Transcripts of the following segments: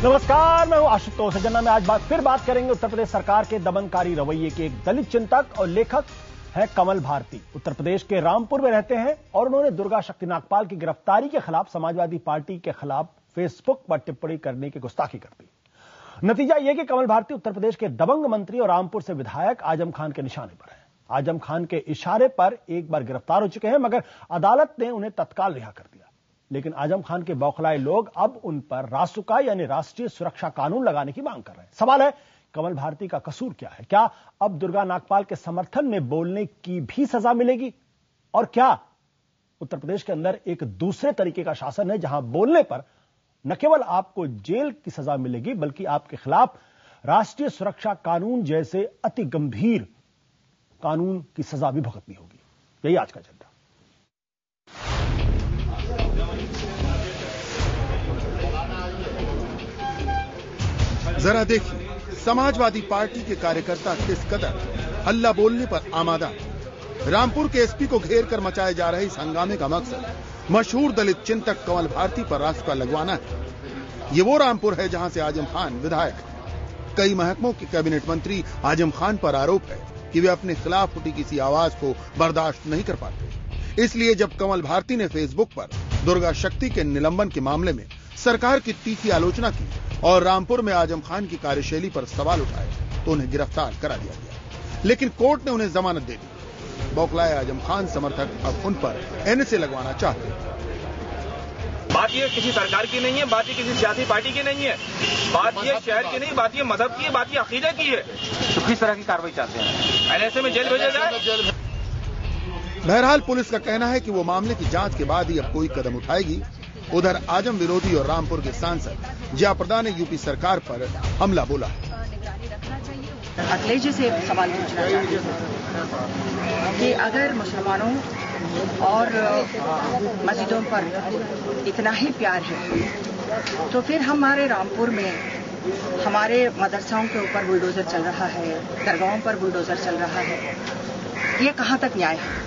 नमस्कार, मैं हूं आशुतोष सज्जना में आज फिर बात करेंगे उत्तर प्रदेश सरकार के दमनकारी रवैये के। एक दलित चिंतक और लेखक है कमल भारती। उत्तर प्रदेश के रामपुर में रहते हैं और उन्होंने दुर्गा शक्ति नागपाल की गिरफ्तारी के खिलाफ समाजवादी पार्टी के खिलाफ फेसबुक पर टिप्पणी करने की गुस्ताखी कर दी। नतीजा यह कि कमल भारती उत्तर प्रदेश के दबंग मंत्री और रामपुर से विधायक आजम खान के निशाने पर है। आजम खान के इशारे पर एक बार गिरफ्तार हो चुके हैं, मगर अदालत ने उन्हें तत्काल रिहा कर दिया। लेकिन आजम खान के बौखलाए लोग अब उन पर रासुका यानी राष्ट्रीय सुरक्षा कानून लगाने की मांग कर रहे हैं। सवाल है, कमल भारती का कसूर क्या है? क्या अब दुर्गा नागपाल के समर्थन में बोलने की भी सजा मिलेगी? और क्या उत्तर प्रदेश के अंदर एक दूसरे तरीके का शासन है जहां बोलने पर न केवल आपको जेल की सजा मिलेगी बल्कि आपके खिलाफ राष्ट्रीय सुरक्षा कानून जैसे अति गंभीर कानून की सजा भी भुगतनी होगी? यही आज का एजेंडा। जरा देखिए समाजवादी पार्टी के कार्यकर्ता किस कदर हल्ला बोलने पर आमादा। रामपुर के एसपी को घेर कर मचाए जा रहे इस हंगामे का मकसद मशहूर दलित चिंतक कमल भारती पर रासुका लगवाना है। ये वो रामपुर है जहां से आजम खान विधायक है। कई महकमों के कैबिनेट मंत्री आजम खान पर आरोप है कि वे अपने खिलाफ उठी किसी आवाज को बर्दाश्त नहीं कर पाते। इसलिए जब कमल भारती ने फेसबुक पर दुर्गा शक्ति के निलंबन के मामले में सरकार की तीखी आलोचना की और रामपुर में आजम खान की कार्यशैली पर सवाल उठाए तो उन्हें गिरफ्तार करा दिया गया। लेकिन कोर्ट ने उन्हें जमानत दे दी। बौखलाए आजम खान समर्थक अब उन पर एनएसए लगवाना चाहते हैं। बात ये किसी सरकार की नहीं है, बात ये किसी सियासी पार्टी की नहीं है, बात ये शहर की नहीं, बात ये मजहब की है, बात ये अकीदे की है। तो किस तरह की कार्रवाई चाहते हैं? एनएसए में जेल भेजा जाए? बहरहाल पुलिस का कहना है कि वो मामले की जांच के बाद ही अब कोई कदम उठाएगी। उधर आजम विरोधी और रामपुर के सांसद जयाप्रदा ने यूपी सरकार पर हमला बोला। अखिलेश जी से सवाल पूछना चाहती हूँ कि अगर मुसलमानों और मस्जिदों पर इतना ही प्यार है तो फिर हमारे रामपुर में हमारे मदरसाओं के ऊपर बुलडोजर चल रहा है, दरगाहों पर बुलडोजर चल रहा है, ये कहां तक न्याय है?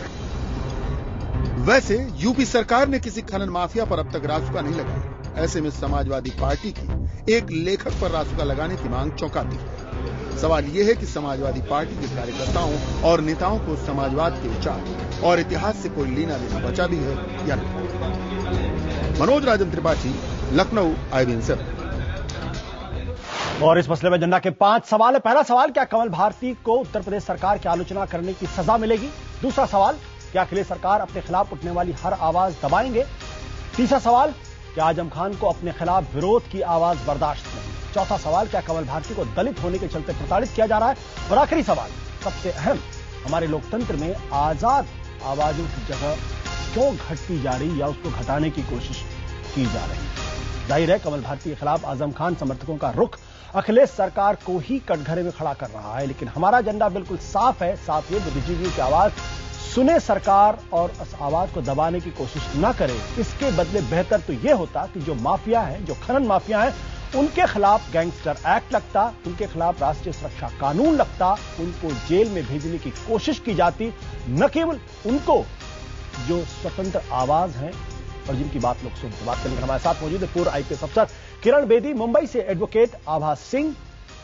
वैसे यूपी सरकार ने किसी खनन माफिया पर अब तक रासुका नहीं लगाया। ऐसे में समाजवादी पार्टी की एक लेखक पर रासुका लगाने की मांग चौंकाती है। सवाल यह है कि समाजवादी पार्टी के कार्यकर्ताओं और नेताओं को समाजवाद के विचार और इतिहास से कोई लेना देना बचा भी है या नहीं। मनोज राजन त्रिपाठी, लखनऊ, IBN 7। और इस मसले में एजेंडा के 5 सवाल है। पहला सवाल, क्या कमल भारती को उत्तर प्रदेश सरकार की आलोचना करने की सजा मिलेगी? दूसरा सवाल, क्या अखिलेश सरकार अपने खिलाफ उठने वाली हर आवाज दबाएंगे? तीसरा सवाल, क्या आजम खान को अपने खिलाफ विरोध की आवाज बर्दाश्त नहीं? चौथा सवाल, क्या कमल भारती को दलित होने के चलते प्रताड़ित किया जा रहा है? और आखिरी सवाल, सबसे अहम, हमारे लोकतंत्र में आजाद आवाजों की जगह क्यों घटती जा रही या उसको घटाने की कोशिश की जा रही है? जाहिर है कमल भारती के खिलाफ आजम खान समर्थकों का रुख अखिलेश सरकार को ही कटघरे में खड़ा कर रहा है। लेकिन हमारा एजेंडा बिल्कुल साफ है, साफ ये बुद्धिजीवियों की आवाज सुने सरकार और उस आवाज को दबाने की कोशिश न करे। इसके बदले बेहतर तो यह होता कि जो माफिया है, जो खनन माफिया है, उनके खिलाफ गैंगस्टर एक्ट लगता, उनके खिलाफ राष्ट्रीय सुरक्षा कानून लगता, उनको जेल में भेजने की कोशिश की जाती, न केवल उनको जो स्वतंत्र आवाज है और जिनकी बात लोग सुनते। बात करने के हमारे साथ मौजूद है पूर्व IPS अफसर किरण बेदी, मुंबई से एडवोकेट आभा सिंह,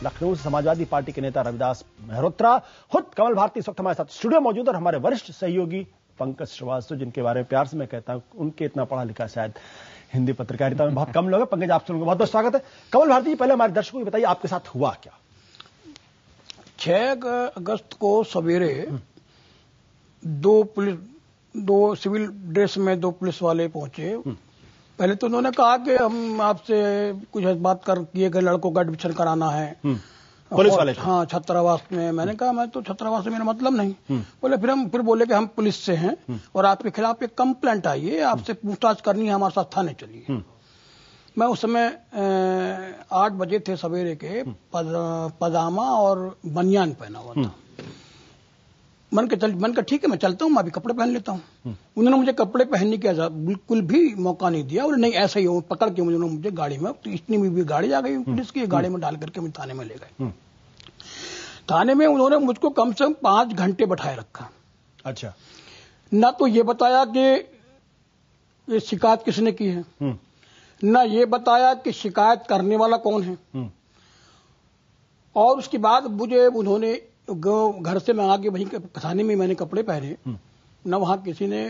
लखनऊ से समाजवादी पार्टी के नेता रविदास मेहरोत्रा, खुद कमल भारती इस वक्त हमारे साथ स्टूडियो मौजूद, और हमारे वरिष्ठ सहयोगी पंकज श्रीवास्तव, जिनके बारे में प्यार से मैं कहता हूं उनके इतना पढ़ा लिखा शायद हिंदी पत्रकारिता में बहुत कम लोग हैं। पंकज, आप लोगों का बहुत बहुत स्वागत है। कमल भारती जी, पहले हमारे दर्शकों को बताइए आपके साथ हुआ क्या? 6 अगस्त को सवेरे दो सिविल ड्रेस में 2 पुलिस वाले पहुंचे। पहले तो उन्होंने कहा कि हम आपसे कुछ बात किए गए लड़कों का एडमिशन कराना है पुलिस वाले। हाँ, छात्रावास में। मैंने कहा मैं तो छात्रावास से मेरा मतलब नहीं। बोले फिर बोले कि हम पुलिस से हैं और आपके खिलाफ एक कंप्लेंट आई है, आपसे पूछताछ करनी है, हमारे साथ थाने चलिए। मैं उस समय 8 बजे थे सवेरे के, पजामा और बनियान पहना हुआ था। मन का ठीक है, मैं चलता हूँ, मैं अभी कपड़े पहन लेता हूँ। उन्होंने मुझे कपड़े पहनने की बिल्कुल भी मौका नहीं दिया। और नहीं, ऐसा ही हो, पकड़ के मुझे गाड़ी में, तो इतनी भी गाड़ी आ गई पुलिस की, गाड़ी में डाल करके मुझे थाने में ले गए। थाने में उन्होंने मुझको कम से कम 5 घंटे बैठाए रखा। अच्छा। ना तो ये बताया कि ये शिकायत किसने की है, न ये बताया कि शिकायत करने वाला कौन है, और उसके बाद मुझे उन्होंने घर से मंगा के वहीं थाने में मैंने कपड़े पहने, न वहां किसी ने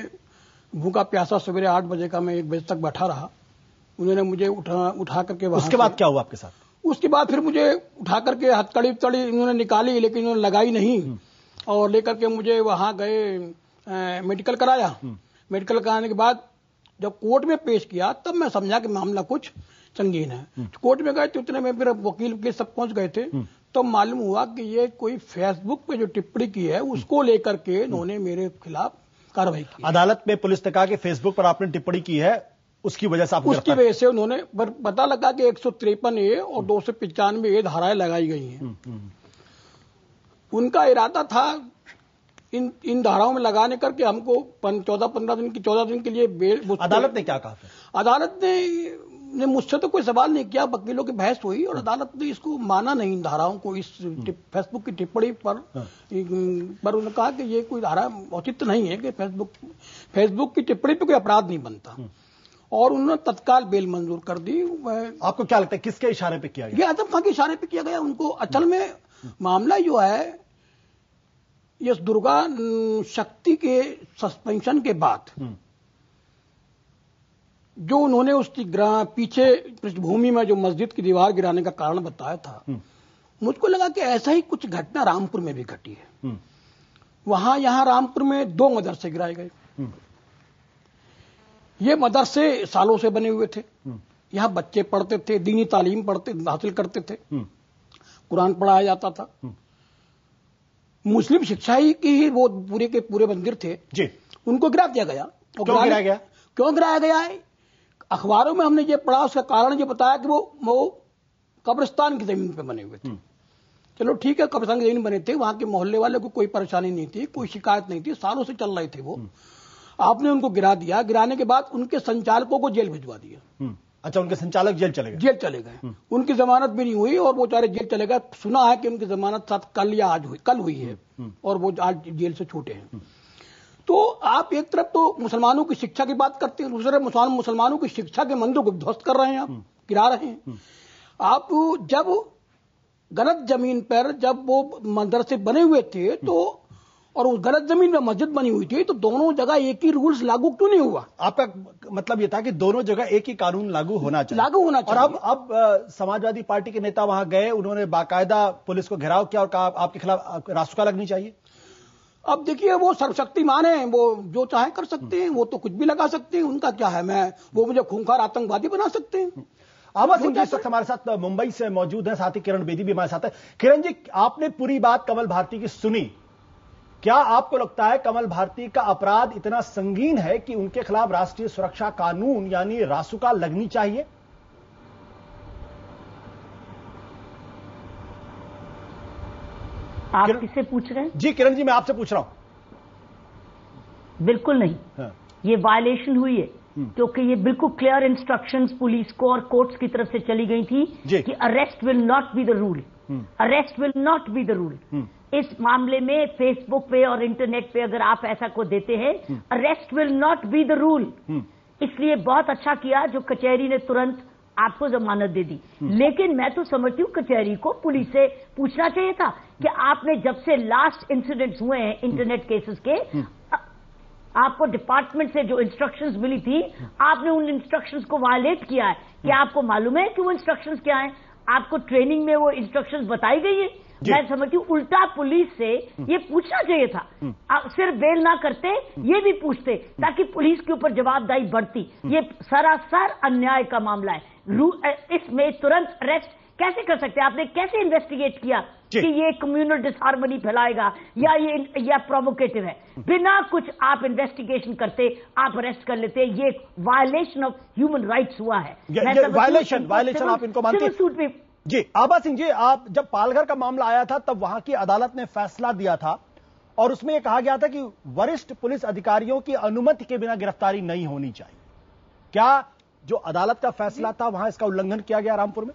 भूखा प्यासा सवेरे 8 बजे का मैं 1 बजे तक बैठा रहा। उन्होंने मुझे उठा करके वहां। उसके बाद क्या हुआ आपके साथ? उसके बाद फिर मुझे उठा करके हथकड़ी तड़ी इन्होंने निकाली, लेकिन इन्होंने लगाई नहीं, और लेकर के मुझे वहां गए, मेडिकल कराया। मेडिकल कराने के बाद जब कोर्ट में पेश किया तब मैं समझा कि मामला कुछ संगीन है। कोर्ट में गए तो उतने में फिर वकील के सब पहुंच गए थे, तो मालूम हुआ कि ये कोई फेसबुक पे जो टिप्पणी की है उसको लेकर के इन्होंने मेरे खिलाफ कार्रवाई की। अदालत में पुलिस ने कहा कि फेसबुक पर आपने टिप्पणी की है, उसकी वजह से आपको उसकी वजह से उन्होंने पता लगा कि 153A और 295A धाराएं लगाई गई हैं। उनका इरादा था इन धाराओं में लगाने करके हमको 14 दिन के लिए बेल। अदालत ने क्या कहा? अदालत ने मुझसे तो कोई सवाल नहीं किया, वकीलों की बहस हुई और अदालत ने इसको माना नहीं, इन धाराओं को। इस फेसबुक की टिप्पणी पर उन्होंने कहा कि ये कोई धारा औचित्य नहीं है कि फेसबुक की टिप्पणी पर कोई अपराध नहीं बनता, और उन्होंने तत्काल बेल मंजूर कर दी। आपको क्या लगता है किसके इशारे पे किया गया? ये आजम खान के इशारे पे किया गया। उनको असल में मामला जो है, ये दुर्गा शक्ति के सस्पेंशन के बाद जो उन्होंने उसकी पीछे पृष्ठभूमि में जो मस्जिद की दीवार गिराने का कारण बताया था, मुझको लगा कि ऐसा ही कुछ घटना रामपुर में भी घटी है। यहां रामपुर में 2 मदरसे गिराए गए। ये मदरसे सालों से बने हुए थे, यहां बच्चे पढ़ते थे, दीनी तालीम हासिल करते थे, कुरान पढ़ाया जाता था। मुस्लिम शिक्षा ही की ही वो पूरे के पूरे मंदिर थे जी, उनको गिरा दिया गया। क्यों गिराया गया? क्यों गिराया गया है? अखबारों में हमने ये पढ़ा, उसका कारण ये बताया कि वो कब्रिस्तान की जमीन पे बने हुए थे। चलो ठीक है, कब्रिस्तान की जमीन बने थे, वहां के मोहल्ले वाले को कोई परेशानी नहीं थी, कोई शिकायत नहीं थी, सालों से चल रहे थे वो। आपने उनको गिरा दिया, गिराने के बाद उनके संचालकों को जेल भिजवा दिया। अच्छा, उनके संचालक जेल चले गए? जेल चले गए, उनकी जमानत भी नहीं हुई और वो बेचारे जेल चले गए। सुना है कि उनकी जमानत साथ कल हुई है और वो आज जेल से छूटे हैं। तो आप एक तरफ तो मुसलमानों की शिक्षा की बात करते हैं, दूसरे मुसलमानों की शिक्षा के मंदिरों को ध्वस्त कर रहे हैं, आप गिरा रहे हैं। आप जब गलत जमीन पर जब वो मदरसे बने हुए थे तो और उस गलत जमीन में मस्जिद बनी हुई थी, तो दोनों जगह एक ही रूल्स लागू क्यों नहीं हुआ? आपका मतलब यह था कि दोनों जगह एक ही कानून लागू होना चाहिए। और अब समाजवादी पार्टी के नेता वहां गए, उन्होंने बाकायदा पुलिस को घेराव किया और कहा आपके खिलाफ रासुका लगनी चाहिए। अब देखिए, वो सर्वशक्तिमान है, वो जो चाहे कर सकते हैं, वो तो कुछ भी लगा सकते हैं, उनका क्या है। वो मुझे खूंखार आतंकवादी बना सकते हैं। आभा सिंह जी इस वक्त हमारे साथ मुंबई से मौजूद है, साथ ही किरण बेदी भी हमारे साथ है। किरण जी, आपने पूरी बात कमल भारती की सुनी, क्या आपको लगता है कमल भारती का अपराध इतना संगीन है कि उनके खिलाफ राष्ट्रीय सुरक्षा कानून यानी रासुका लगनी चाहिए? आप किससे पूछ रहे हैं? जी किरण जी, मैं आपसे पूछ रहा हूं। बिल्कुल नहीं। हाँ। ये वायलेशन हुई है, क्योंकि ये बिल्कुल क्लियर इंस्ट्रक्शंस पुलिस को और कोर्ट्स की तरफ से चली गई थी कि arrest will not be the rule, arrest will not be the rule. इस मामले में फेसबुक पे और इंटरनेट पे अगर आप ऐसा को देते हैं, arrest will not be the rule. इसलिए बहुत अच्छा किया जो कचहरी ने तुरंत आपको जमानत दे दी। लेकिन मैं तो समझती हूँ कचहरी को पुलिस से पूछना चाहिए था कि आपने जब से लास्ट इंसिडेंट्स हुए हैं इंटरनेट केसेस के, आपको डिपार्टमेंट से जो इंस्ट्रक्शंस मिली थी, आपने उन इंस्ट्रक्शंस को वायलेट किया है। क्या आपको मालूम है कि वो इंस्ट्रक्शंस क्या हैं? आपको ट्रेनिंग में वो इंस्ट्रक्शंस बताई गई है? मैं समझती हूँ उल्टा पुलिस से ये पूछना चाहिए था। सिर्फ बेल ना करते, ये भी पूछते, ताकि पुलिस के ऊपर जवाबदारी बढ़ती। ये सरासर अन्याय का मामला है। इसमें तुरंत अरेस्ट कैसे कर सकते हैं? आपने कैसे इन्वेस्टिगेट किया कि ये कम्युनल डिसहार्मनी फैलाएगा या प्रोवोकेटिव है? बिना कुछ आप इन्वेस्टिगेशन करते आप अरेस्ट कर लेते। ये वायलेशन ऑफ ह्यूमन राइट्स हुआ है। वायलेशन आप इनको मानते हैं? जी आभा सिंह जी, आप जब पालघर का मामला आया था तब वहां की अदालत ने फैसला दिया था और उसमें यह कहा गया था कि वरिष्ठ पुलिस अधिकारियों की अनुमति के बिना गिरफ्तारी नहीं होनी चाहिए। क्या जो अदालत का फैसला था वहां इसका उल्लंघन किया गया रामपुर में?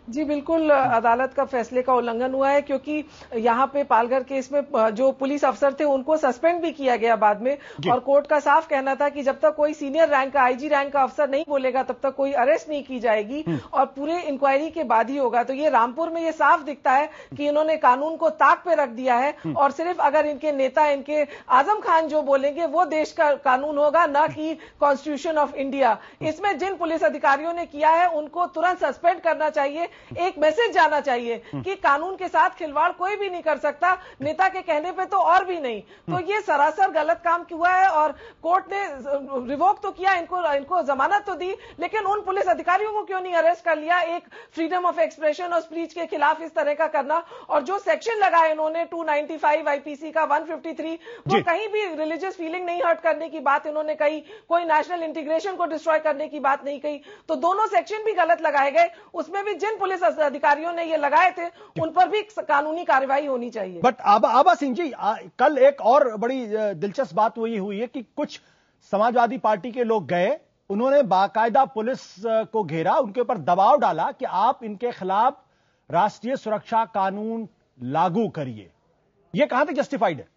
जी बिल्कुल, अदालत का फैसले का उल्लंघन हुआ है, क्योंकि यहाँ पे पालघर केस में जो पुलिस अफसर थे उनको सस्पेंड भी किया गया बाद में, और कोर्ट का साफ कहना था कि जब तक कोई सीनियर रैंक का आईजी रैंक का अफसर नहीं बोलेगा तब तक कोई अरेस्ट नहीं की जाएगी और पूरे इंक्वायरी के बाद ही होगा। तो ये रामपुर में ये साफ दिखता है कि इन्होंने कानून को ताक पे रख दिया है और सिर्फ अगर इनके नेता, इनके आजम खान जो बोलेंगे वो देश का कानून होगा, ना कि कॉन्स्टिट्यूशन ऑफ इंडिया। इसमें जिन पुलिस अधिकारियों ने किया है उनको तुरंत सस्पेंड करना चाहिए। एक मैसेज जाना चाहिए कि कानून के साथ खिलवाड़ कोई भी नहीं कर सकता, नेता के कहने पे तो और भी नहीं। तो ये सरासर गलत काम हुआ है और कोर्ट ने रिवोक तो किया, इनको जमानत तो दी, लेकिन उन पुलिस अधिकारियों को क्यों नहीं अरेस्ट कर लिया? एक फ्रीडम ऑफ एक्सप्रेशन और स्पीच के खिलाफ इस तरह का करना, और जो सेक्शन लगाए इन्होंने 295 आईपीसी का 153, वो कहीं भी रिलीजियस फीलिंग नहीं हर्ट करने की बात इन्होंने कही, कोई नेशनल इंटीग्रेशन को डिस्ट्रॉय करने की बात नहीं कही। तो दोनों सेक्शन भी गलत लगाए गए। उसमें भी जिन पुलिस अधिकारियों ने ये लगाए थे उन पर भी कानूनी कार्रवाई होनी चाहिए। बट आबा सिंह जी, कल एक और बड़ी दिलचस्प बात वही हुई है कि कुछ समाजवादी पार्टी के लोग गए, उन्होंने बाकायदा पुलिस को घेरा, उनके ऊपर दबाव डाला कि आप इनके खिलाफ राष्ट्रीय सुरक्षा कानून लागू करिए। यह कहां तक जस्टिफाइड है?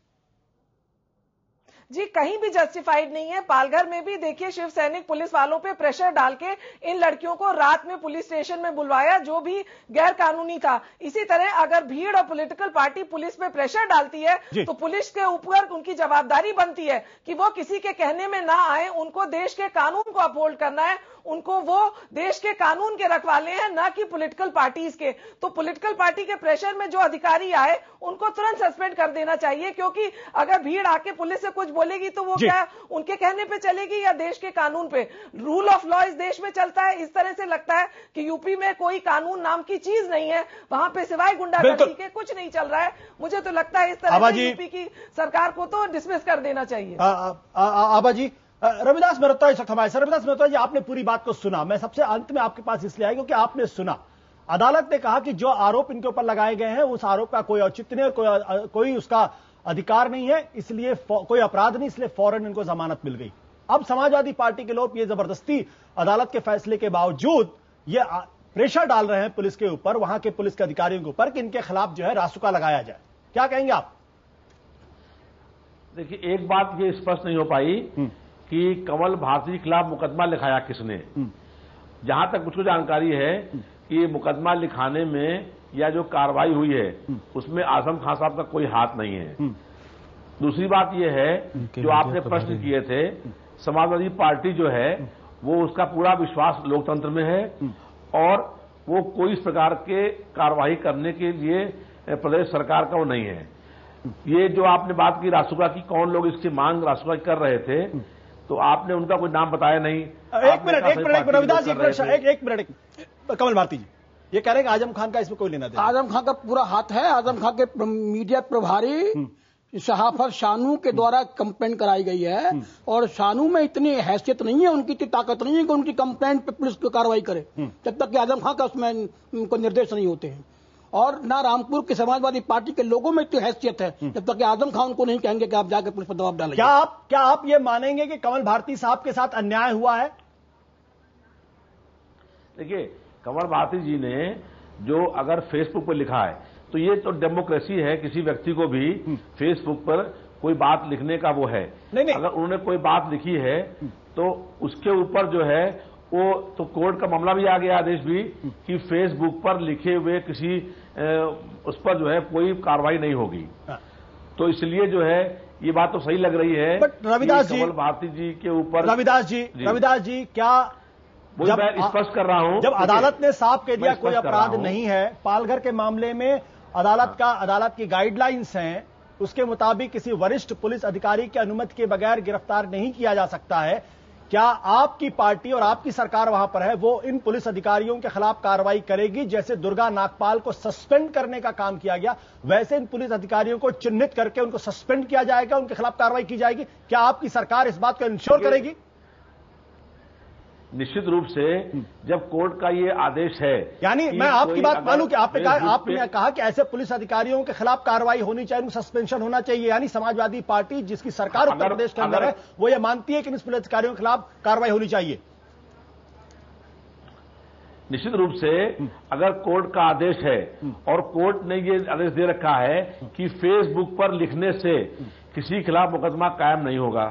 जी कहीं भी जस्टिफाइड नहीं है। पालघर में भी देखिए, शिव सैनिक पुलिस वालों पे प्रेशर डाल के इन लड़कियों को रात में पुलिस स्टेशन में बुलवाया, जो भी गैर कानूनी था। इसी तरह अगर भीड़ और पॉलिटिकल पार्टी पुलिस पे प्रेशर डालती है तो पुलिस के ऊपर उनकी जवाबदारी बनती है कि वो किसी के कहने में ना आए, उनको देश के कानून को अपहोल्ड करना है, उनको वो देश के कानून के रखवाले हैं, ना कि पॉलिटिकल पार्टीज के। तो पॉलिटिकल पार्टी के प्रेशर में जो अधिकारी आए उनको तुरंत सस्पेंड कर देना चाहिए, क्योंकि अगर भीड़ आके पुलिस से कुछ बोलेगी तो वो क्या उनके कहने पे चलेगी या देश के कानून पे? रूल ऑफ लॉ इस देश में चलता है। इस तरह से लगता है कि यूपी में कोई कानून नाम की चीज नहीं है, वहां पे सिवाय गुंडागर्दी के कुछ नहीं चल रहा है। मुझे तो लगता है इस तरह से यूपी की सरकार को तो डिसमिस कर देना चाहिए। आबा जी, रविदास मेहरोत्रा इस वक्त हमारे साथ। रविदास मेहरोत्रा जी, आपने पूरी बात को सुना। मैं सबसे अंत में आपके पास इसलिए आया क्योंकि आपने सुना, अदालत ने कहा कि जो आरोप इनके ऊपर लगाए गए हैं उस आरोप का कोई औचित्य नहीं, कोई उसका अधिकार नहीं है, इसलिए कोई अपराध नहीं, इसलिए फौरन इनको जमानत मिल गई। अब समाजवादी पार्टी के लोग ये जबरदस्ती अदालत के फैसले के बावजूद ये प्रेशर डाल रहे हैं पुलिस के ऊपर, वहां के पुलिस के अधिकारियों के ऊपर, कि इनके खिलाफ जो है रासुका लगाया जाए। क्या कहेंगे आप? देखिए, एक बात ये स्पष्ट नहीं हो पाई कि कमल भारती के खिलाफ मुकदमा लिखाया किसने। जहां तक मुझको जानकारी है कि मुकदमा लिखाने में या जो कार्रवाई हुई है उसमें आजम खान साहब का कोई हाथ नहीं है। दूसरी बात यह है, जो आपने प्रश्न किए थे, समाजवादी पार्टी जो है वो उसका पूरा विश्वास लोकतंत्र में है और वो कोई इस प्रकार के कार्रवाई करने के लिए प्रदेश सरकार का वो नहीं है। ये जो आपने बात की रासुका की, कौन लोग इसकी मांग रासुका कर रहे थे, तो आपने उनका कोई नाम बताया नहीं। एक मिनट रविदास जी, एक मिनट, कमल भारती जी ये कह रहे हैं कि आजम खान का इसमें कोई लेना देना? आजम खान का पूरा हाथ है। आजम खान के मीडिया प्रभारी शहाफर शानू के द्वारा कंप्लेंट कराई गई है और शानू में इतनी हैसियत नहीं है, उनकी इतनी ताकत नहीं है कि उनकी कंप्लेंट पे पुलिस को कार्रवाई करे जब तक कि आजम खान का उसमें उनको निर्देश नहीं होते हैं। और ना रामपुर के समाजवादी पार्टी के लोगों में इतनी हैसियत है जब तक कि आजम खान उनको नहीं कहेंगे कि आप जाकर पुलिस पर दबाव डालें। क्या आप ये मानेंगे कि कमल भारती साहब के साथ अन्याय हुआ है? देखिए, कमल भारती जी ने जो अगर फेसबुक पर लिखा है तो ये तो डेमोक्रेसी है, किसी व्यक्ति को भी फेसबुक पर कोई बात लिखने का वो है। नहीं। अगर उन्होंने कोई बात लिखी है तो उसके ऊपर जो है वो तो कोर्ट का मामला भी आ गया, आदेश भी, कि फेसबुक पर लिखे हुए किसी उस पर जो है कोई कार्रवाई नहीं होगी। तो इसलिए जो है ये बात तो सही लग रही है। बट रविदास जी, कमल भारती जी के ऊपर रविदास जी क्या जब मैं स्पष्ट कर रहा हूं, जब अदालत ने साफ कह दिया कोई अपराध नहीं है, पालघर के मामले में अदालत की गाइडलाइंस हैं, उसके मुताबिक किसी वरिष्ठ पुलिस अधिकारी की अनुमति के बगैर गिरफ्तार नहीं किया जा सकता है, क्या आपकी पार्टी और आपकी सरकार वहां पर है वो इन पुलिस अधिकारियों के खिलाफ कार्रवाई करेगी? जैसे दुर्गा नागपाल को सस्पेंड करने का काम किया गया, वैसे इन पुलिस अधिकारियों को चिन्हित करके उनको सस्पेंड किया जाएगा, उनके खिलाफ कार्रवाई की जाएगी? क्या आपकी सरकार इस बात को इंश्योर करेगी? निश्चित रूप से जब कोर्ट का ये आदेश है, यानी मैं आपकी बात मानूं कि आपने कहा कि ऐसे पुलिस अधिकारियों के खिलाफ कार्रवाई होनी चाहिए, उनको सस्पेंशन होना चाहिए, यानी समाजवादी पार्टी जिसकी सरकार उत्तर प्रदेश के अंदर है वो ये मानती है कि इन पुलिस अधिकारियों के खिलाफ कार्रवाई होनी चाहिए। निश्चित रूप से अगर कोर्ट का आदेश है और कोर्ट ने ये आदेश दे रखा है कि फेसबुक पर लिखने से किसी के खिलाफ मुकदमा कायम नहीं होगा,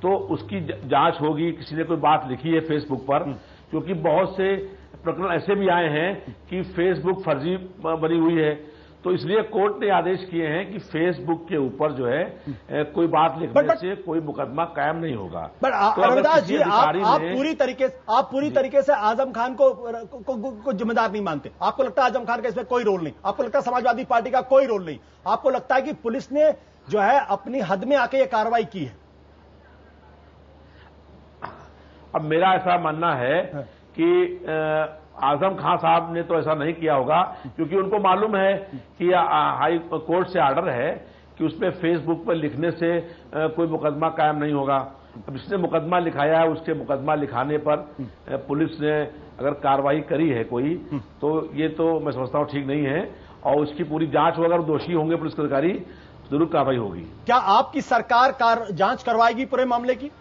तो उसकी जांच होगी। किसी ने कोई बात लिखी है फेसबुक पर, क्योंकि बहुत से प्रकरण ऐसे भी आए हैं कि फेसबुक फर्जी बनी हुई है, तो इसलिए कोर्ट ने आदेश किए हैं कि फेसबुक के ऊपर जो है कोई बात लिखने से कोई मुकदमा कायम नहीं होगा। तो रविदास जी, आप पूरी तरीके से आजम खान को जिम्मेदार नहीं मानते? आपको लगता है आजम खान का इसमें कोई रोल नहीं? आपको लगता है समाजवादी पार्टी का कोई रोल नहीं? आपको लगता है कि पुलिस ने जो है अपनी हद में आके ये कार्रवाई की है? अब मेरा ऐसा मानना है कि आजम खान साहब ने तो ऐसा नहीं किया होगा, क्योंकि उनको मालूम है कि हाई कोर्ट से आर्डर है कि उसमें फेसबुक पर लिखने से कोई मुकदमा कायम नहीं होगा। अब इसने मुकदमा लिखाया है, उसके मुकदमा लिखाने पर पुलिस ने अगर कार्रवाई करी है कोई, तो ये तो मैं समझता हूं ठीक नहीं है, और उसकी पूरी जांच हो, अगर दोषी होंगे पुलिस अधिकारी जरूर कार्रवाई होगी। क्या आपकी सरकार जांच करवाएगी पूरे मामले की?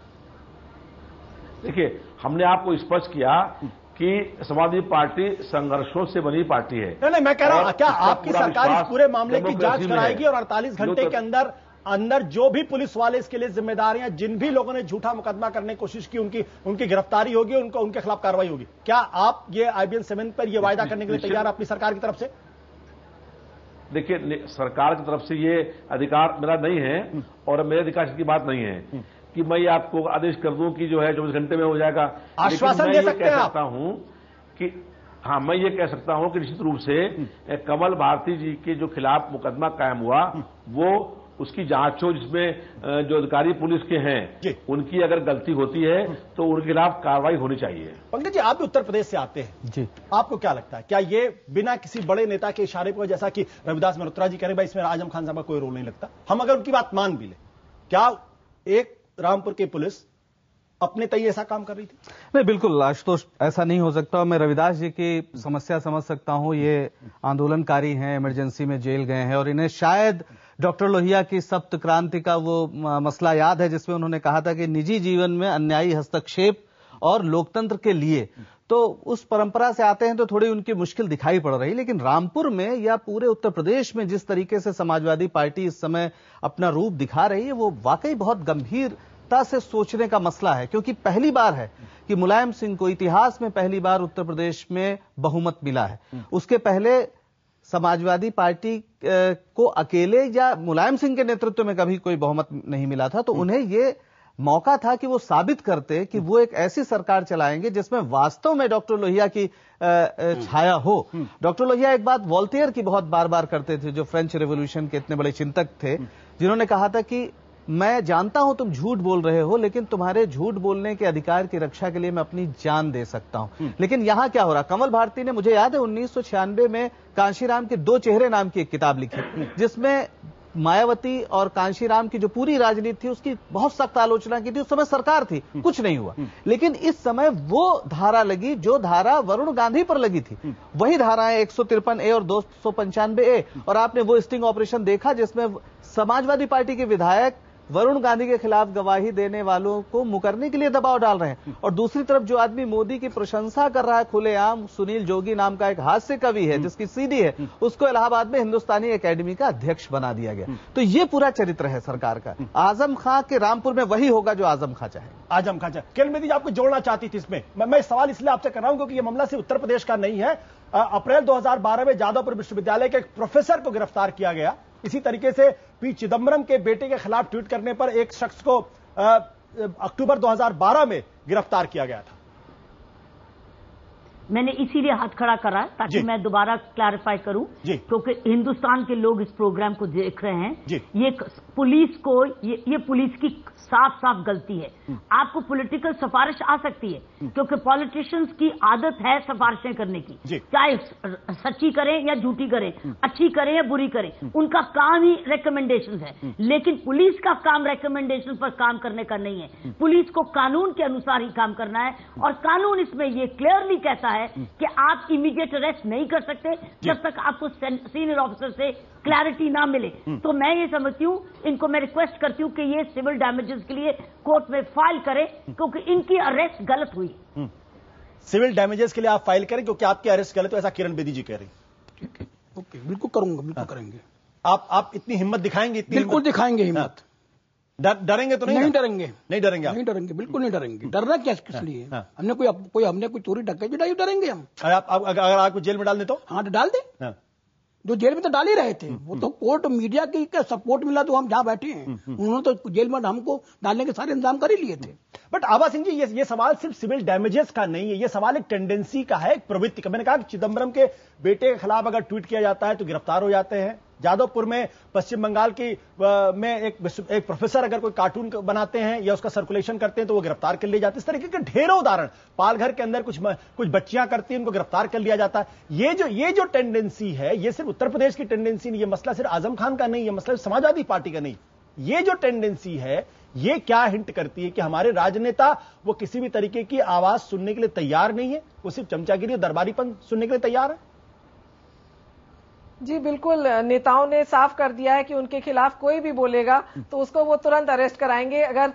देखिए, हमने आपको स्पष्ट किया कि समाजवादी पार्टी संघर्षों से बनी पार्टी है। नहीं, मैं कह रहा हूं, क्या आपकी सरकार इस पूरे मामले की जांच कराएगी और 48 घंटे के अंदर जो भी पुलिस वाले इसके लिए जिम्मेदार हैं, जिन भी लोगों ने झूठा मुकदमा करने की कोशिश की, उनकी गिरफ्तारी होगी, उनके खिलाफ कार्रवाई होगी? क्या आप ये IBN-7 पर यह वायदा करने के लिए तैयार अपनी सरकार की तरफ से? देखिए, सरकार की तरफ से ये अधिकार मेरा नहीं है, और मेरे अधिकार की बात नहीं है कि मैं ये आपको आदेश कर दूं कि जो है 24 घंटे में हो जाएगा। आश्वासन दे सकते हैं आप? कि हाँ, मैं ये कह सकता हूं कि निश्चित रूप से कमल भारती जी के जो खिलाफ मुकदमा कायम हुआ, वो उसकी जांच हो, जिसमें जो अधिकारी पुलिस के हैं उनकी अगर गलती होती है तो उनके खिलाफ कार्रवाई होनी चाहिए। पंकज जी, आप भी उत्तर प्रदेश से आते हैं जी, आपको क्या लगता है, क्या ये बिना किसी बड़े नेता के इशारे पर, जैसा कि रविदास मल्होत्रा जी कह रहे हैं, भाई इसमें आजम खान साहब का कोई रोल नहीं लगता, हम अगर उनकी बात मान भी ले, क्या एक रामपुर की पुलिस अपने तय ऐसा काम कर रही थी? नहीं, बिल्कुल आशुतोष, ऐसा नहीं हो सकता। मैं रविदास जी की समस्या समझ सकता हूं। ये आंदोलनकारी हैं, इमरजेंसी में जेल गए हैं, और इन्हें शायद डॉक्टर लोहिया की सप्त क्रांति का वो मसला याद है, जिसमें उन्होंने कहा था कि निजी जीवन में अन्यायी हस्तक्षेप और लोकतंत्र के लिए, तो उस परंपरा से आते हैं तो थोड़ी उनकी मुश्किल दिखाई पड़ रही। लेकिन रामपुर में या पूरे उत्तर प्रदेश में जिस तरीके से समाजवादी पार्टी इस समय अपना रूप दिखा रही है, वो वाकई बहुत गंभीरता से सोचने का मसला है, क्योंकि पहली बार है कि मुलायम सिंह को इतिहास में पहली बार उत्तर प्रदेश में बहुमत मिला है। उसके पहले समाजवादी पार्टी को अकेले या मुलायम सिंह के नेतृत्व में कभी कोई बहुमत नहीं मिला था, तो उन्हें ये मौका था कि वो साबित करते कि वो एक ऐसी सरकार चलाएंगे जिसमें वास्तव में डॉक्टर लोहिया की छाया हो। डॉक्टर लोहिया एक बात वॉल्टेयर की बहुत बार बार करते थे, जो फ्रेंच रेवोल्यूशन के इतने बड़े चिंतक थे, जिन्होंने कहा था कि मैं जानता हूं तुम झूठ बोल रहे हो, लेकिन तुम्हारे झूठ बोलने के अधिकार की रक्षा के लिए मैं अपनी जान दे सकता हूं। लेकिन यहां क्या हो रहा, कमल भारती ने, मुझे याद है 1996 में कांशीराम के 2 चेहरे नाम की एक किताब लिखी, जिसमें मायावती और कांशीराम की जो पूरी राजनीति थी उसकी बहुत सख्त आलोचना की थी। उस समय सरकार थी, कुछ नहीं हुआ। लेकिन इस समय वो धारा लगी जो धारा वरुण गांधी पर लगी थी, वही धाराएं 153A और 295A, और आपने वो स्टिंग ऑपरेशन देखा जिसमें समाजवादी पार्टी के विधायक वरुण गांधी के खिलाफ गवाही देने वालों को मुकरने के लिए दबाव डाल रहे हैं। और दूसरी तरफ जो आदमी मोदी की प्रशंसा कर रहा है खुलेआम, सुनील जोगी नाम का एक हास्य कवि है जिसकी सीडी है, उसको इलाहाबाद में हिंदुस्तानी एकेडमी का अध्यक्ष बना दिया गया। तो ये पूरा चरित्र है सरकार का। आजम खां के रामपुर में वही होगा जो आजम खां चाहे। आजम खां चाहे। किरण बेदी जी, आपको जोड़ना चाहती थी इसमें, मैं सवाल इसलिए आपसे कर रहा हूं क्योंकि ये मामला सिर्फ उत्तर प्रदेश का नहीं है। अप्रैल 2012 में जादवपुर विश्वविद्यालय के एक प्रोफेसर को गिरफ्तार किया गया। इसी तरीके से पी चिदम्बरम के बेटे के खिलाफ ट्वीट करने पर एक शख्स को अक्टूबर 2012 में गिरफ्तार किया गया था। मैंने इसीलिए हाथ खड़ा करा ताकि मैं दोबारा क्लैरिफाई करूं, क्योंकि हिंदुस्तान के लोग इस प्रोग्राम को देख रहे हैं। ये पुलिस को, ये पुलिस की साफ साफ गलती है। आपको पॉलिटिकल सिफारिश आ सकती है, क्योंकि पॉलिटिशियंस की आदत है सिफारिशें करने की, चाहे सच्ची करें या झूठी करें, अच्छी करें या बुरी करें, उनका काम ही रिकमेंडेशन है। लेकिन पुलिस का काम रिकमेंडेशन पर काम करने का नहीं है। पुलिस को कानून के अनुसार ही काम करना है, और कानून इसमें यह क्लियरली कहता है कि आप इमीडिएट अरेस्ट नहीं कर सकते जब तक आपको सीनियर ऑफिसर से क्लैरिटी ना मिले। तो मैं ये समझती हूं, इनको मैं रिक्वेस्ट करती हूं कि ये सिविल डैमेजेस के लिए कोर्ट में फाइल करें, क्योंकि इनकी अरेस्ट गलत हुई। सिविल डैमेजेस के लिए आप फाइल करें क्योंकि आपके अरेस्ट करे, तो ऐसा किरण बेदी जी कह रही। ठीक है, ओके, बिल्कुल करूंगा, बिल्कुल करेंगे। आप इतनी हिम्मत दिखाएंगे? बिल्कुल दिखाएंगे हिम्मत। डरेंगे तो नहीं? नहीं डरेंगे, नहीं डरेंगे, नहीं डरेंगे, बिल्कुल नहीं डरेंगे। डरना क्या किस लिए? हमने कोई चोरी डकैती नहीं, डरेंगे हम। अगर आपको जेल में डाल दे तो? हाँ, तो डाल दे। जो जेल में तो डाल ही रहे थे, वो तो कोर्ट मीडिया की सपोर्ट मिला तो हम जहां बैठे हैं, उन्होंने तो जेल में हमको डालने के सारे इंतजाम कर ही लिए थे। बट आभा सिंह जी, ये सवाल सिर्फ सिविल डैमेजेस का नहीं है, ये सवाल एक टेंडेंसी का है, एक प्रवृत्ति का। मैंने कहा कि चिदम्बरम के बेटे के खिलाफ अगर ट्वीट किया जाता है तो गिरफ्तार हो जाते हैं। जादवपुर में पश्चिम बंगाल की में एक प्रोफेसर अगर कोई कार्टून बनाते हैं या उसका सर्कुलेशन करते हैं तो वो गिरफ्तार कर लिए जाते हैं। इस तरीके के ढेरों उदाहरण, पालघर के अंदर कुछ बच्चियां करती हैं, उनको गिरफ्तार कर लिया जाता है। ये जो टेंडेंसी है, ये सिर्फ उत्तर प्रदेश की टेंडेंसी नहीं, ये मसला सिर्फ आजम खान का नहीं है, मसला समाजवादी पार्टी का नहीं। ये जो टेंडेंसी है, ये क्या हिंट करती है कि हमारे राजनेता वो किसी भी तरीके की आवाज सुनने के लिए तैयार नहीं है, वो सिर्फ चमचागिरी और दरबारीपन सुनने के लिए तैयार है। जी बिल्कुल, नेताओं ने साफ कर दिया है कि उनके खिलाफ कोई भी बोलेगा तो उसको वो तुरंत अरेस्ट कराएंगे। अगर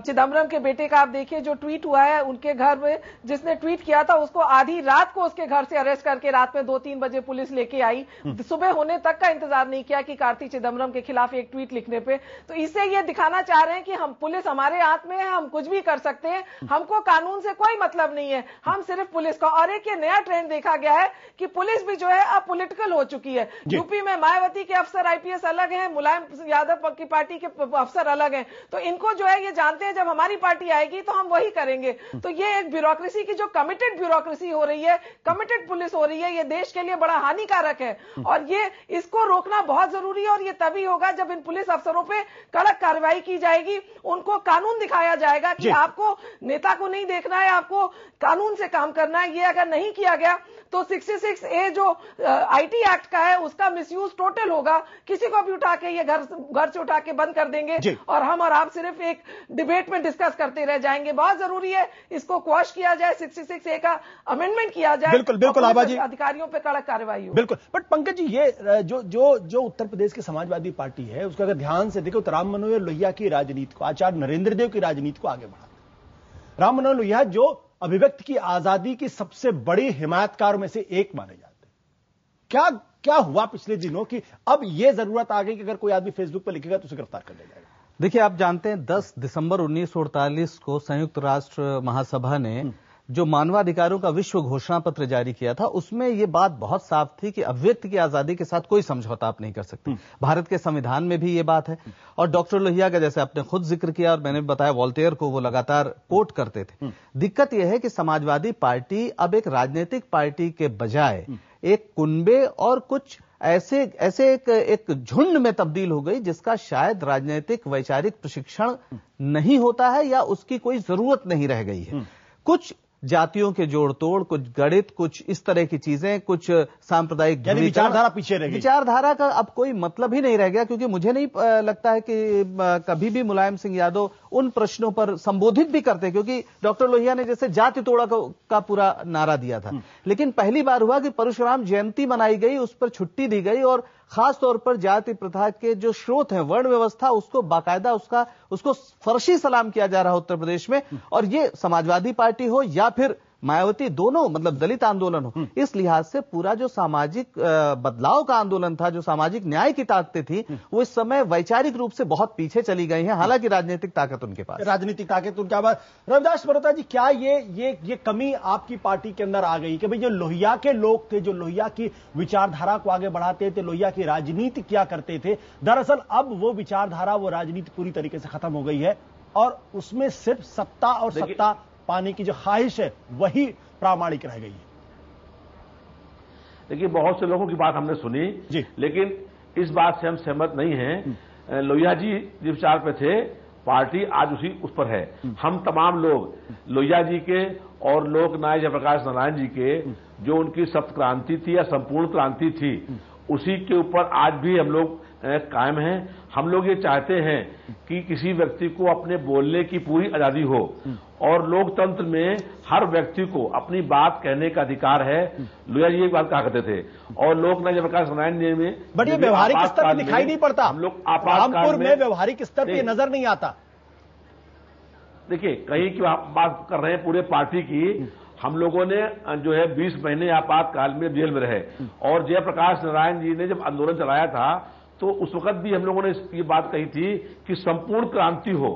चिदम्बरम के बेटे का आप देखिए जो ट्वीट हुआ है, उनके घर में जिसने ट्वीट किया था उसको आधी रात को उसके घर से अरेस्ट करके रात में 2-3 बजे पुलिस लेके आई, सुबह होने तक का इंतजार नहीं किया कि कार्ति चिदम्बरम के खिलाफ एक ट्वीट लिखने पे। तो इससे ये दिखाना चाह रहे हैं कि हम पुलिस हमारे हाथ में है, हम कुछ भी कर सकते हैं, हमको कानून से कोई मतलब नहीं है, हम सिर्फ पुलिस का। और एक ये नया ट्रेंड देखा गया है कि पुलिस भी जो है अब पॉलिटिकल हो चुकी है। यूपी में मायावती के अफसर आईपीएस अलग हैं, मुलायम यादव की पार्टी के अफसर अलग हैं, तो इनको जो है ये जानते हैं जब हमारी पार्टी आएगी तो हम वही करेंगे। तो ये एक ब्यूरोक्रेसी की जो कमिटेड ब्यूरोक्रेसी हो रही है, कमिटेड पुलिस हो रही है, ये देश के लिए बड़ा हानिकारक है और ये इसको रोकना बहुत जरूरी है। और ये तभी होगा जब इन पुलिस अफसरों पे कड़क कार्रवाई की जाएगी, उनको कानून दिखाया जाएगा कि आपको नेता को नहीं देखना है, आपको कानून से काम करना है। ये अगर नहीं किया गया तो 66A जो आईटी एक्ट का है उसका मिसयूज टोटल होगा। किसी को भी उठा के ये घर से उठा के बंद कर देंगे और हम और आप सिर्फ एक डिबेट में डिस्कस करते रह जाएंगे। बहुत जरूरी है इसको क्वॉश किया जाए, 66A का अमेंडमेंट किया जाए। बिल्कुल आभा जी, अधिकारियों पे कड़क कार्रवाई हो। बिल्कुल। बट पंकज जी, ये जो उत्तर प्रदेश की समाजवादी पार्टी है उसको अगर ध्यान से देखो तो राम मनोहर लोहिया की राजनीति को, आचार्य नरेंद्र देव की राजनीति को आगे बढ़ा। राम मनोहर लोहिया जो अभिव्यक्ति की आजादी की सबसे बड़ी हिमायतकारों में से एक माने जाते हैं। क्या हुआ पिछले दिनों कि अब यह जरूरत आ गई कि अगर कोई आदमी फेसबुक पर लिखेगा तो उसे गिरफ्तार कर लिया जाएगा? देखिए, आप जानते हैं 10 दिसंबर 1948 को संयुक्त राष्ट्र महासभा ने जो मानवाधिकारों का विश्व घोषणा पत्र जारी किया था, उसमें यह बात बहुत साफ थी कि अभिव्यक्ति की आजादी के साथ कोई समझौता आप नहीं कर सकते। भारत के संविधान में भी यह बात है और डॉक्टर लोहिया का जैसे आपने खुद जिक्र किया और मैंने बताया, वॉल्टेयर को वो लगातार कोट करते थे। दिक्कत यह है कि समाजवादी पार्टी अब एक राजनीतिक पार्टी के बजाय एक कुनबे और कुछ ऐसे एक झुंड में तब्दील हो गई जिसका शायद राजनीतिक वैचारिक प्रशिक्षण नहीं होता है या उसकी कोई जरूरत नहीं रह गई है। कुछ जातियों के जोड़ तोड़, कुछ गणित, कुछ इस तरह की चीजें, कुछ सांप्रदायिक विचारधारा पीछे रह गई। विचारधारा का अब कोई मतलब ही नहीं रह गया, क्योंकि मुझे नहीं लगता है कि कभी भी मुलायम सिंह यादव उन प्रश्नों पर संबोधित भी करते, क्योंकि डॉक्टर लोहिया ने जैसे जाति तोड़ा का पूरा नारा दिया था, लेकिन पहली बार हुआ कि परशुराम जयंती मनाई गई, उस पर छुट्टी दी गई और खास तौर पर जाति प्रथा के जो स्रोत हैं, वर्ण व्यवस्था, उसको बाकायदा उसको फर्शी सलाम किया जा रहा है उत्तर प्रदेश में। और ये समाजवादी पार्टी हो या फिर मायावती, दोनों मतलब दलित आंदोलन हो, इस लिहाज से पूरा जो सामाजिक बदलाव का आंदोलन था, जो सामाजिक न्याय की ताकतें थी, वो इस समय वैचारिक रूप से बहुत पीछे चली गई हैं। हालांकि राजनीतिक ताकत उनके पास, राजनीतिक ताकत उनके पास। रविदास मल्होत्रा जी, क्या ये कमी आपकी पार्टी के अंदर आ गई कि भाई जो लोहिया के लोग थे, जो लोहिया की विचारधारा को आगे बढ़ाते थे, लोहिया की राजनीति किया करते थे, दरअसल अब वो विचारधारा, वो राजनीति पूरी तरीके से खत्म हो गई है और उसमें सिर्फ सत्ता और सत्ता पाने की जो ख्वाहिश है वही प्रामाणिक रह गई है? देखिए, बहुत से लोगों की बात हमने सुनी जी, लेकिन इस बात से हम सहमत नहीं हैं। लोहिया जी जिस विचार पे थे, पार्टी आज उस पर है। हम तमाम लोग लोहिया जी के और लोकनायक जयप्रकाश नारायण जी के जो उनकी सप्त क्रांति थी या संपूर्ण क्रांति थी, उसी के ऊपर आज भी हम लोग कायम हैं। हम लोग ये चाहते हैं कि किसी व्यक्ति को अपने बोलने की पूरी आजादी हो और लोकतंत्र में हर व्यक्ति को अपनी बात कहने का अधिकार है। लोहिया जी एक बात कहा करते थे और लोकनायक जयप्रकाश नारायण जी में बट ये व्यवहारिक स्तर पर दिखाई नहीं पड़ता। हम लोग रामपुर में व्यवहारिक स्तर पर नजर नहीं आता। देखिए, कहीं की आप बात कर रहे हैं पूरे पार्टी की, हम लोगों ने जो है 20 महीने आपातकाल में जेल में रहे और जयप्रकाश नारायण जी ने जब आंदोलन चलाया था तो उस वक्त भी हम लोगों ने ये बात कही थी कि संपूर्ण क्रांति हो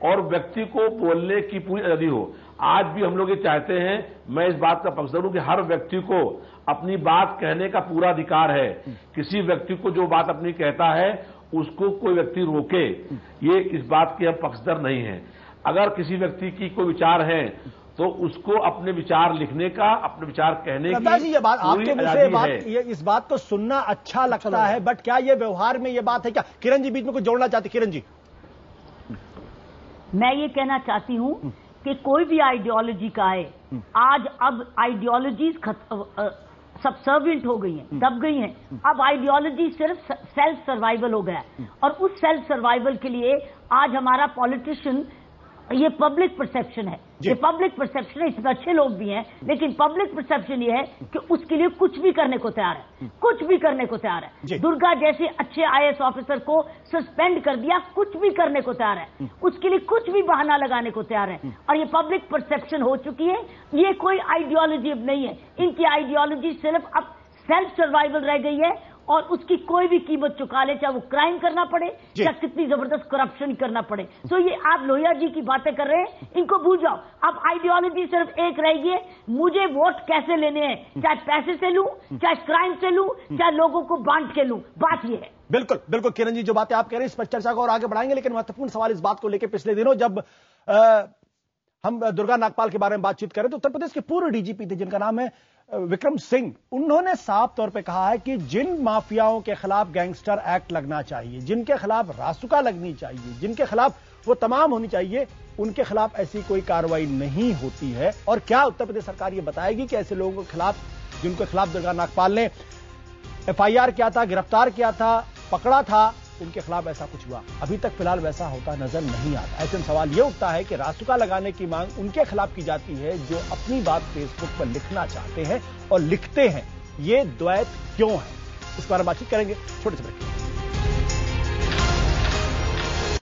और व्यक्ति को बोलने की पूरी आजादी हो। आज भी हम लोग ये चाहते हैं, मैं इस बात का पक्षधर हूं कि हर व्यक्ति को अपनी बात कहने का पूरा अधिकार है। किसी व्यक्ति को जो बात अपनी कहता है उसको कोई व्यक्ति रोके, ये इस बात के हम पक्षधर नहीं है। अगर किसी व्यक्ति की कोई विचार है तो उसको अपने विचार लिखने का, अपने विचार कहने की ये बात आपके मुंह से बात, ये इस बात को सुनना अच्छा लगता है, बट क्या ये व्यवहार में ये बात है क्या? किरण जी बीच में कुछ जोड़ना चाहती? किरण जी, मैं ये कहना चाहती हूं कि कोई भी आइडियोलॉजी का है, आज अब आइडियोलॉजीज सबसर्विएंट हो गई हैं, दब गई हैं। अब आइडियोलॉजी सिर्फ सेल्फ सर्वाइवल हो गया है और उस सेल्फ सर्वाइवल के लिए आज हमारा पॉलिटिशियन, ये पब्लिक परसेप्शन है, ये पब्लिक परसेप्शन है। इसमें अच्छे लोग भी हैं, लेकिन पब्लिक परसेप्शन ये है कि उसके लिए कुछ भी करने को तैयार है, कुछ भी करने को तैयार है। दुर्गा जैसे अच्छे आईएएस ऑफिसर को सस्पेंड कर दिया, कुछ भी करने को तैयार है, उसके लिए कुछ भी बहाना लगाने को तैयार है। और ये पब्लिक परसेप्शन हो चुकी है। ये कोई आइडियोलॉजी अब नहीं है, इनकी आइडियोलॉजी सिर्फ अब सेल्फ सर्वाइवल रह गई है और उसकी कोई भी कीमत चुका ले, चाहे वो क्राइम करना पड़े, चाहे कितनी जबरदस्त करप्शन करना पड़े। तो ये आप लोहिया जी की बातें कर रहे हैं, इनको भूल जाओ। अब आइडियोलॉजी सिर्फ एक रहेगी, मुझे वोट कैसे लेने हैं, चाहे पैसे से लूं, चाहे क्राइम से लूं, चाहे लोगों को बांट के लूं, बात ये है। बिल्कुल बिल्कुल किरण जी, जो बातें आप कह रहे हैं इस पर चर्चा को और आगे बढ़ाएंगे, लेकिन महत्वपूर्ण सवाल इस बात को लेकर, पिछले दिनों जब हम दुर्गा नागपाल के बारे में बातचीत करें तो उत्तर प्रदेश के पूर्व डीजीपी थे जिनका नाम है विक्रम सिंह, उन्होंने साफ तौर पे कहा है कि जिन माफियाओं के खिलाफ गैंगस्टर एक्ट लगना चाहिए, जिनके खिलाफ रासुका लगनी चाहिए, जिनके खिलाफ वो तमाम होनी चाहिए, उनके खिलाफ ऐसी कोई कार्रवाई नहीं होती है। और क्या उत्तर प्रदेश सरकार ये बताएगी कि ऐसे लोगों के खिलाफ, जिनके खिलाफ दुर्गा नागपाल ने एफआईआर किया था, गिरफ्तार किया था, पकड़ा था, उनके खिलाफ ऐसा कुछ हुआ? अभी तक फिलहाल वैसा होता नजर नहीं आता। ऐसे में सवाल यह उठता है कि रासुका लगाने की मांग उनके खिलाफ की जाती है जो अपनी बात फेसबुक पर लिखना चाहते हैं और लिखते हैं। ये द्वैत क्यों है, इस पर बातचीत करेंगे छोटे से ब्रेक।